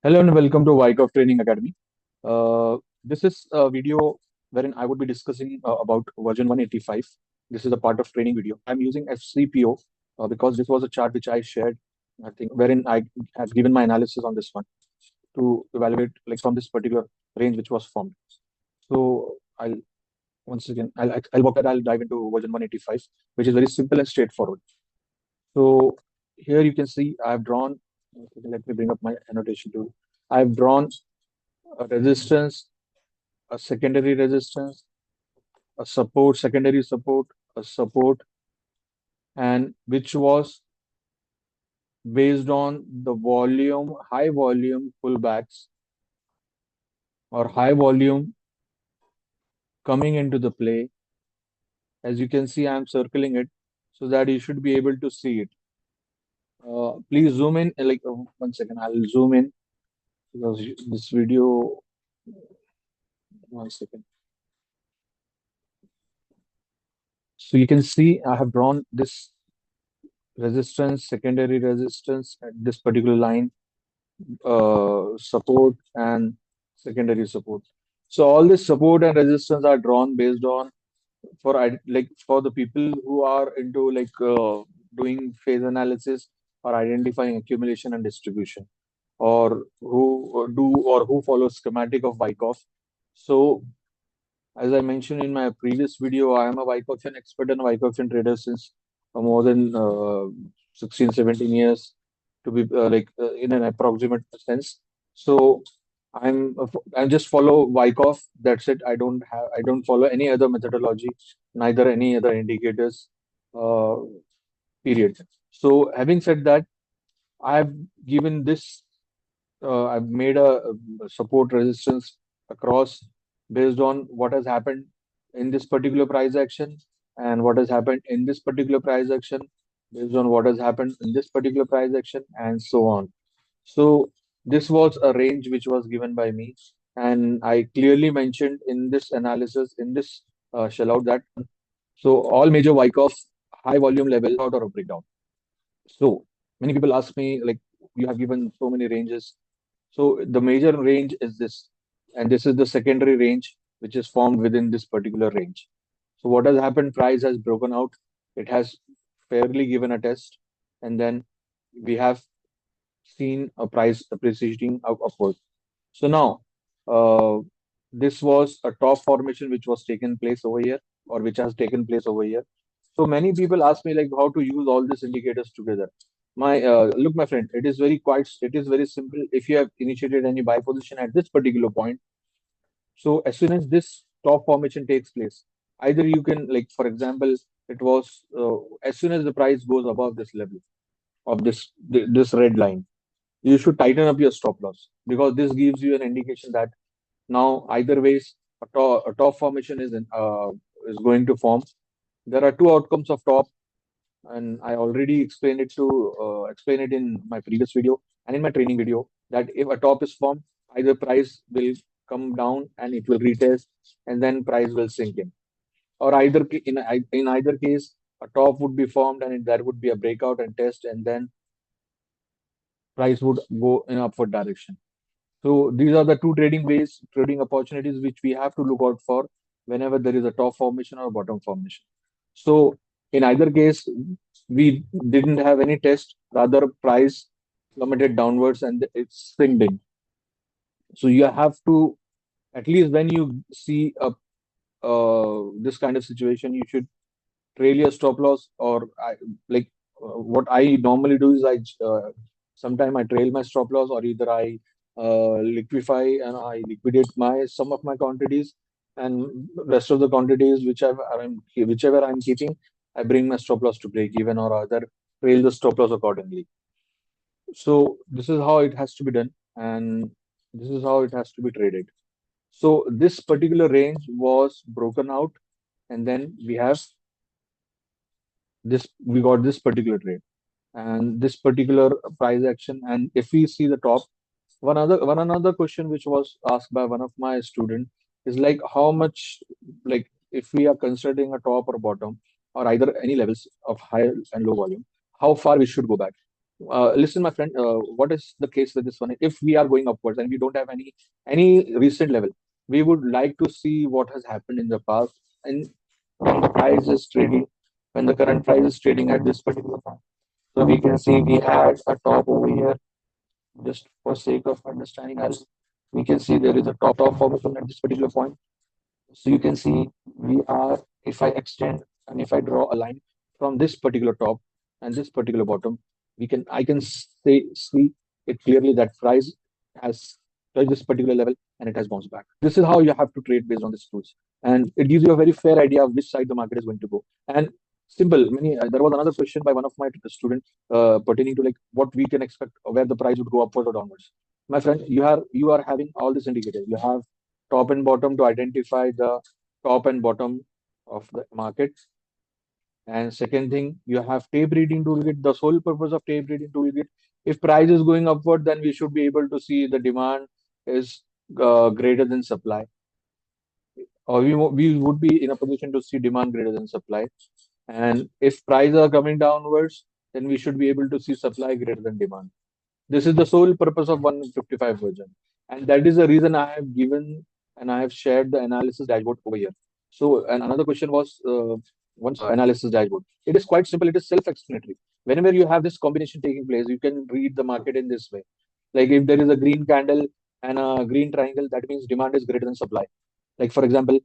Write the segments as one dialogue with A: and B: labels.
A: Hello and welcome to Wyckoff Training Academy. This is a video wherein I would be discussing about version 185. This is a part of training video. I'm using FCPO because this was a chart which I shared, I think, wherein I have given my analysis on this one to evaluate like from this particular range which was formed. So I'll dive into version 185, which is very simple and straightforward. So here you can see I've drawn. Okay, let me bring up my annotation tool. I've drawn a resistance, a secondary resistance, a support, secondary support, a support, and which was based on the volume, high volume pullbacks or high volume coming into the play. As you can see, I'm circling it so that you should be able to see it. Please zoom in, like 1 second, I'll zoom in because this video, 1 second. So you can see I have drawn this resistance, secondary resistance at this particular line, support and secondary support. So all this support and resistance are drawn based on like for the people who are into doing phase analysis or identifying accumulation and distribution, or who follow schematic of Wyckoff. So as I mentioned in my previous video, I am a Wyckoff expert and a Wyckoff trader since more than 16, 17 years to be in an approximate sense. So I just follow Wyckoff. That's it. I don't follow any other methodology, neither any other indicators. Uh, Period. So having said that, I've given this. I've made a support resistance across based on what has happened in this particular price action and what has happened in this particular price action based on what has happened in this particular price action and so on. So this was a range which was given by me, and I clearly mentioned in this analysis in this shell out that so all major Wyckoff high volume level out or a breakdown. So many people ask me like you have given so many ranges. So the major range is this, and this is the secondary range which is formed within this particular range. So what has happened? Price has broken out. It has fairly given a test, and then we have seen a price appreciating upward. So now, this was a top formation which was taken place over here, or which has taken place over here. So many people ask me like how to use all these indicators together. My look, my friend, it is very simple. If you have initiated any buy position at this particular point, so as soon as this top formation takes place, either you can like, for example, it was as soon as the price goes above this level of this red line, you should tighten up your stop loss because this gives you an indication that now either ways a top formation is going to form. There are two outcomes of top, and I already explain it in my previous video and in my training video that if a top is formed, either price will come down and it will retest, and then price will sink in, or in either case a top would be formed and there would be a breakout and test, and then price would go in upward direction. So these are the two trading ways, trading opportunities which we have to look out for whenever there is a top formation or bottom formation. So in either case, we didn't have any test, rather price plummeted downwards and it's swinged in. So you have to, at least when you see a this kind of situation, you should trail your stop loss, or what I normally do is sometime I trail my stop loss, or either I liquefy and I liquidate my some of my quantities, and rest of the quantities whichever I'm keeping, I bring my stop loss to break even, or other trail the stop loss accordingly. So this is how it has to be done, and this is how it has to be traded. So this particular range was broken out, and then we got this particular trade and this particular price action. And if we see the top, one another question which was asked by one of my student is like how much, like if we are considering a top or bottom or either any levels of high and low volume, how far we should go back. listen, my friend, what is the case with this one? If we are going upwards and we don't have any recent level, we would like to see what has happened in the past and when the price is trading, when the current price is trading at this particular point. So we can see we had a top over here. Just for sake of understanding us, we can see there is a top formation at this particular point. So you can see we are, if I extend and if I draw a line from this particular top and this particular bottom, I can see it clearly that price has touched this particular level and it has bounced back. This is how you have to trade based on these tools. And it gives you a very fair idea of which side the market is going to go. And simple, there was another question by one of my students pertaining to like what we can expect where the price would go upward or downwards. My friend, you are having all these indicators. You have top and bottom to identify the top and bottom of the market. And second thing, you have tape reading toolkit. The sole purpose of tape reading toolkit, if price is going upward, then we should be able to see the demand is greater than supply, or we would be in a position to see demand greater than supply. And if prices are coming downwards, then we should be able to see supply greater than demand. This is the sole purpose of 155 version. And that is the reason I have given and I have shared the analysis dashboard over here. So, and another question was once analysis dashboard. It is quite simple. It is self-explanatory. Whenever you have this combination taking place, you can read the market in this way. Like if there is a green candle and a green triangle, that means demand is greater than supply. Like for example,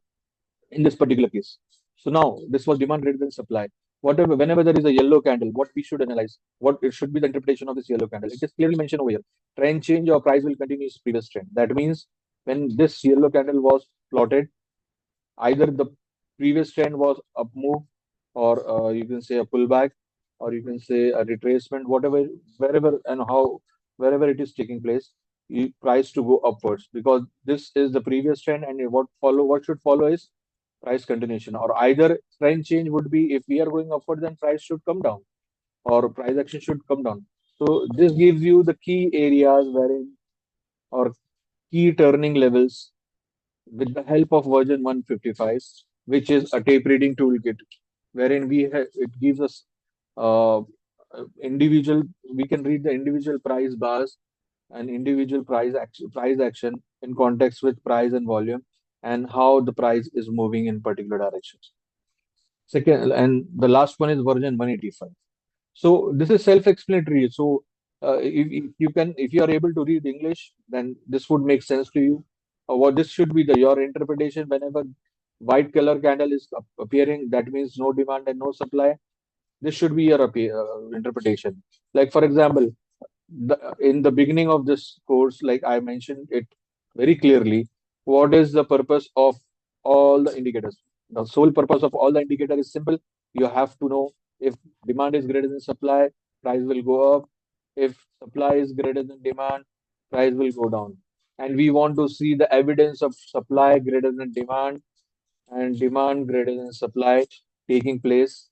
A: in this particular case. So now this was demand greater than supply. Whenever there is a yellow candle, what we should analyze, what it should be the interpretation of this yellow candle. It is clearly mentioned over here. Trend change or price will continue its previous trend. That means when this yellow candle was plotted, either the previous trend was up move, or you can say a pullback, or you can say a retracement, whatever, wherever and how, wherever it is taking place, you price to go upwards because this is the previous trend, and what should follow is price continuation, or either trend change would be if we are going upward, then price should come down, or price action should come down. So this gives you the key areas wherein, or key turning levels with the help of version 155, which is a tape reading toolkit, wherein it gives us uh, individual, we can read the individual price bars and individual price action in context with price and volume and how the price is moving in particular directions. Second, and the last one is version 185. So this is self-explanatory. So if you are able to read English, then this would make sense to you. What this should be your interpretation whenever white color candle is appearing, that means no demand and no supply. This should be your interpretation. Like for example, in the beginning of this course, like I mentioned it very clearly, what is the purpose of all the indicators? The sole purpose of all the indicator is simple. You have to know if demand is greater than supply, price will go up. If supply is greater than demand, price will go down. And we want to see the evidence of supply greater than demand and demand greater than supply taking place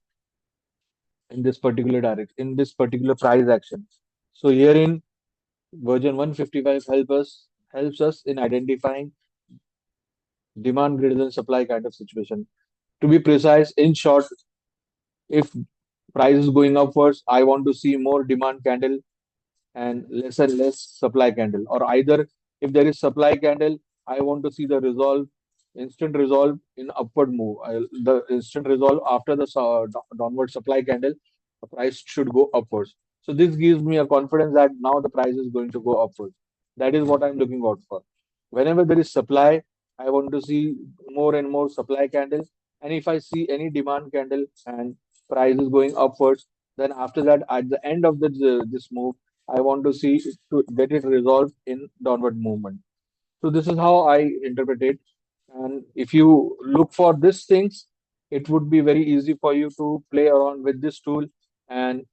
A: in this particular in this particular price action. So herein version 155 helps us in identifying demand greater than supply kind of situation. To be precise, in short, if price is going upwards, I want to see more demand candle and less supply candle. Or either if there is supply candle, I want to see the instant resolve in upward move. The instant resolve after the downward supply candle, the price should go upwards. So this gives me a confidence that now the price is going to go upwards. That is what I'm looking out for. Whenever there is supply, I want to see more and more supply candles. And if I see any demand candle and price is going upwards, then after that, at the end of this move, I want to see to get it resolved in downward movement. So this is how I interpret it. And if you look for these things, it would be very easy for you to play around with this tool. And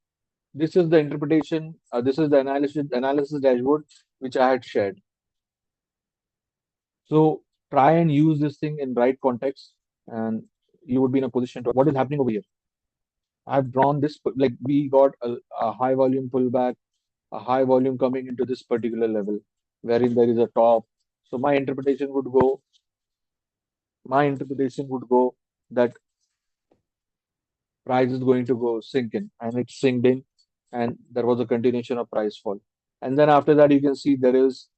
A: this is the interpretation. This is the analysis dashboard which I had shared. So try and use this thing in right context, and you would be in a position to what is happening over here. I've drawn this like we got a high volume pullback, a high volume coming into this particular level, wherein there is a top. So my interpretation would go that price is going to go sink in, and it's sinked in. and there was a continuation of price fall. And then after that, you can see there is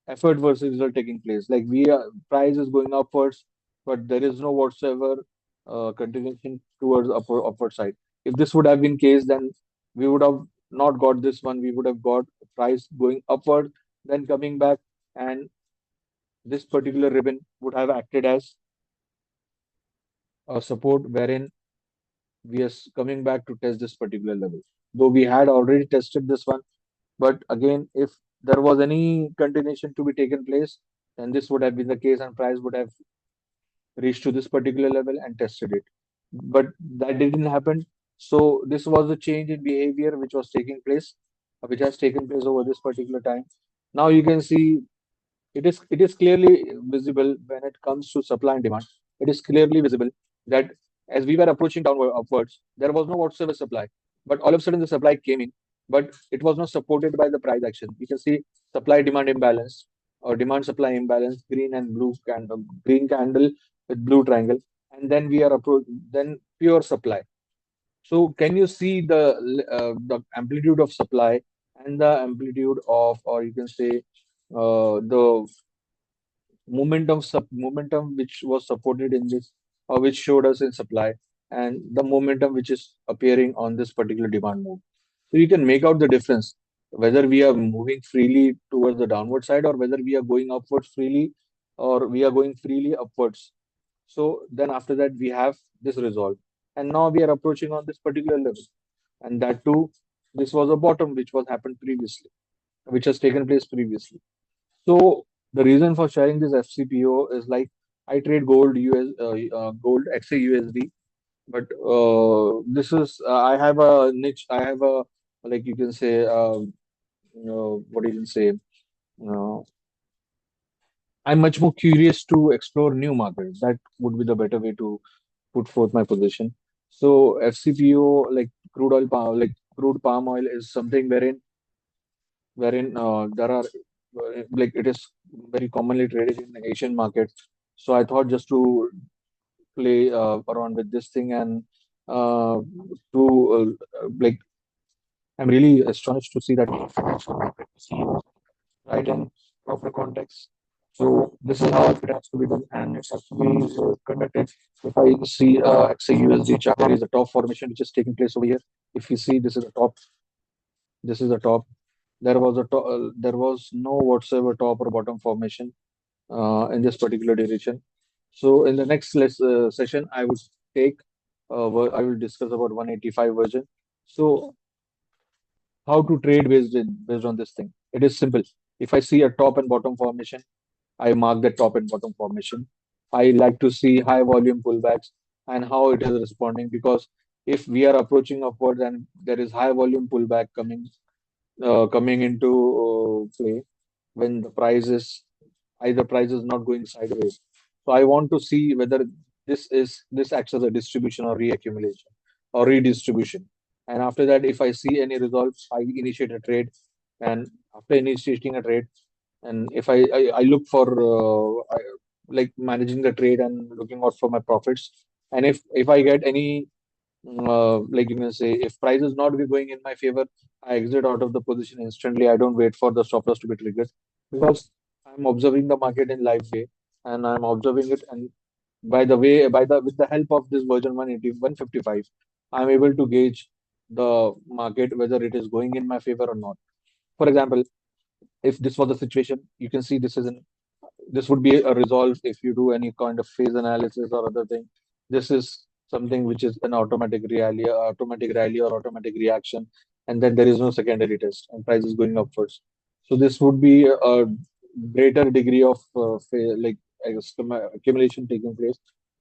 A: effort versus result taking place. Like we are, price is going upwards, but there is no whatsoever continuation towards upward side. If this would have been case, then we would have not got this one. We would have got price going upward, then coming back, and this particular ribbon would have acted as a support wherein we are coming back to test this particular level. Though we had already tested this one, but again, if there was any continuation to be taken place, then this would have been the case, and price would have reached to this particular level and tested it. But that didn't happen. So this was a change in behavior which was taking place, which has taken place over this particular time. Now you can see it is clearly visible when it comes to supply and demand. It is clearly visible that as we were approaching downward upwards, there was no whatsoever supply. But all of a sudden the supply came in, but it was not supported by the price action. You can see supply demand imbalance or demand supply imbalance, green and blue candle, green candle with blue triangle, and then we are then pure supply. So can you see the amplitude of supply and the amplitude of, or you can say, the momentum which was supported in this, or which showed us in supply, and the momentum which is appearing on this particular demand move. So you can make out the difference whether we are moving freely towards the downward side, or whether we are going upwards freely, or we are going freely upwards. So then after that we have this resolve, and now we are approaching on this particular level, and that too, this was a bottom which was happened previously, which has taken place previously. So the reason for sharing this FCPO is like I trade gold gold XAUSD, but this is I have a niche. I have a, like you can say, what you can say. Uh, I'm much more curious to explore new markets. That would be the better way to put forth my position. So FCPO, like crude palm oil, is something wherein there are like it is very commonly traded in Asian markets. So I thought just to play around with this thing, and to like I'm really astonished to see that right in proper context. So this is how it has to be done, and it has to be conducted. If I see XAUSD chart, there is a top formation which is taking place over here. If you see, this is the top. This is the top. There was no whatsoever top or bottom formation in this particular direction. So in the next session, I would take I will discuss about 185 version. So how to trade based on this thing? It is simple. If I see a top and bottom formation, I mark the top and bottom formation. I like to see high volume pullbacks and how it is responding, because if we are approaching upwards and there is high volume pullback coming into play when the price is either price is not going sideways. So I want to see whether this acts as a distribution or reaccumulation or redistribution. And after that, if I see any results, I initiate a trade. And after initiating a trade, and if I look for like managing the trade and looking out for my profits. And if I get any like you can say, if price is not be going in my favor, I exit out of the position instantly. I don't wait for the stop loss to be triggered, because I'm observing the market in live way, and I'm observing it. And by the with the help of this version 180, 155, I'm able to gauge the market whether it is going in my favor or not. For example, if this was the situation, you can see this would be a resolve if you do any kind of phase analysis or other thing. This is something which is an automatic rally or automatic reaction, and then there is no secondary test, and price is going upwards. So this would be a greater degree of I guess, accumulation taking place.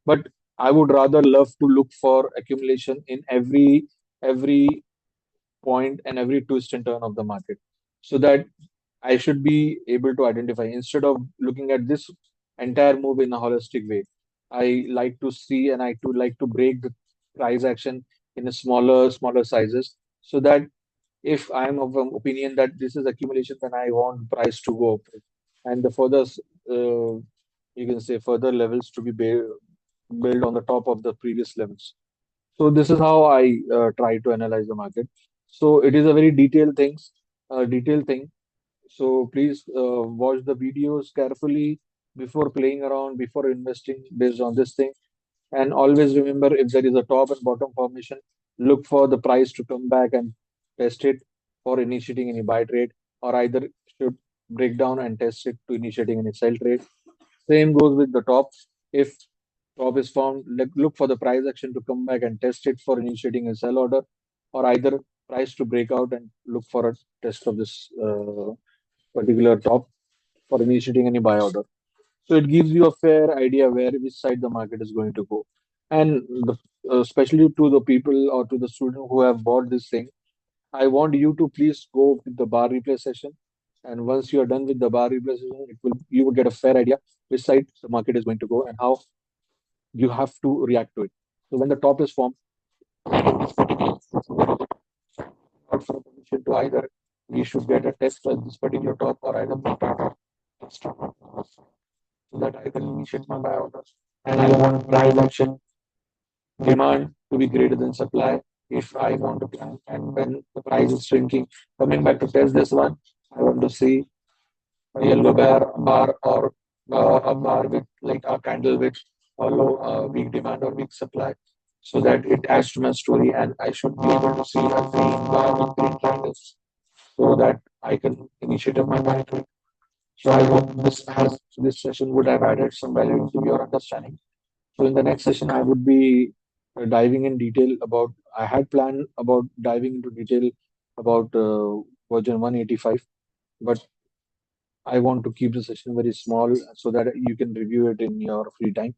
A: But I would rather love to look for accumulation in every point and every twist and turn of the market, so that I should be able to identify instead of looking at this entire move in a holistic way. I like to see, and I to like to break the price action in a smaller sizes, so that if I am of an opinion that this is accumulation, then I want price to go up, and the you can say further levels to be built on the top of the previous levels. So this is how I try to analyze the market. So it is a very detailed thing. So please watch the videos carefully before playing around, before investing based on this thing. And always remember, if there is a top and bottom formation, look for the price to come back and test it for initiating any buy trade, or either should break down and test it to initiating any sell trade. Same goes with the top. If top is formed, look for the price action to come back and test it for initiating a sell order, or either price to break out and look for a test of this particular top for initiating any buy order. So it gives you a fair idea where which side the market is going to go. And especially to the people or to the student who have bought this thing, I want you to please go with the bar replay session. And once you are done with the bar replay session, you will get a fair idea which side the market is going to go and how you have to react to it. So when the top is formed, out for a position to either we should get a test of this particular top or either not test so that I can initiate my buy order. And I want price action demand to be greater than supply if I want to plan. And when the price is shrinking, coming back to test this one, I want to see a yellow bar or a bar with like a candle with a low weak demand or weak supply, so that it adds to my story, and I should be able to see a green bar with green candles so that I can initiate my buy trade. So I hope this session would have added some value into your understanding. So in the next session, I would be diving in detail about. I had planned about diving into detail about version 185, but I want to keep the session very small so that you can review it in your free time.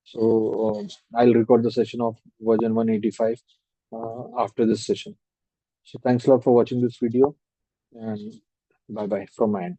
A: So I'll record the session of version 185 after this session. So thanks a lot for watching this video, and bye bye from my end.